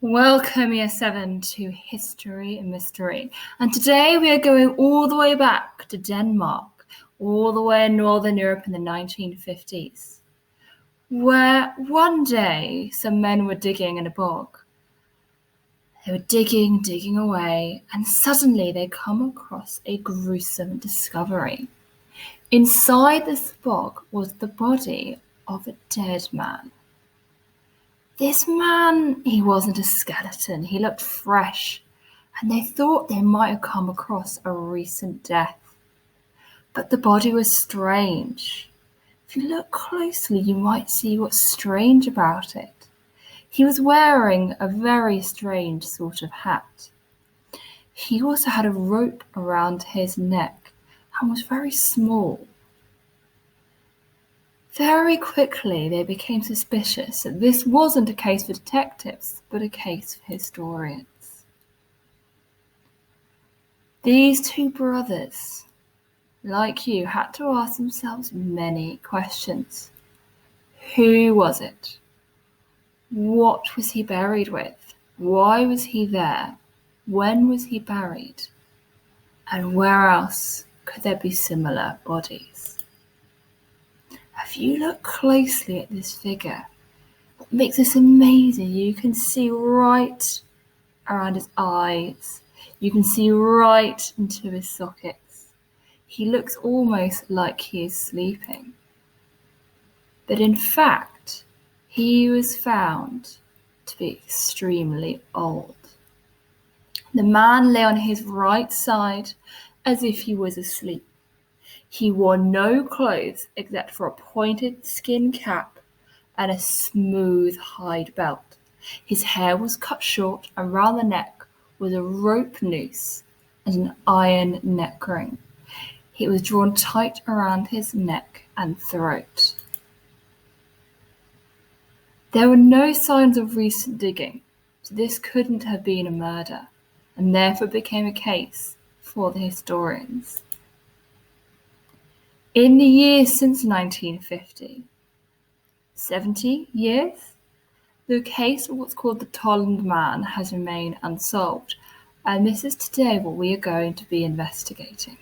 Welcome, Year 7, to History and Mystery. And today we are going all the way back to Denmark, all the way in Northern Europe in the 1950s, where one day some men were digging in a bog. They were digging away, and suddenly they come across a gruesome discovery. Inside this bog was the body of a dead man. This man, he wasn't a skeleton, he looked fresh, and they thought they might have come across a recent death. But the body was strange. If you look closely, you might see what's strange about it. He was wearing a very strange sort of hat. He also had a rope around his neck and was very small. Very quickly, they became suspicious that this wasn't a case for detectives, but a case for historians. These two brothers, like you, had to ask themselves many questions. Who was it? What was he buried with? Why was he there? When was he buried? And where else could there be similar bodies? If you look closely at this figure, what makes this amazing, you can see right around his eyes. You can see right into his sockets. He looks almost like he is sleeping. But in fact, he was found to be extremely old. The man lay on his right side as if he was asleep. He wore no clothes except for a pointed skin cap and a smooth hide belt. His hair was cut short, and round the neck was a rope noose and an iron neck ring. It was drawn tight around his neck and throat. There were no signs of recent digging, so this couldn't have been a murder, and therefore became a case for the historians. In the years since 1950, 70 years, the case of what's called the Tolland Man has remained unsolved, and this is today what we are going to be investigating.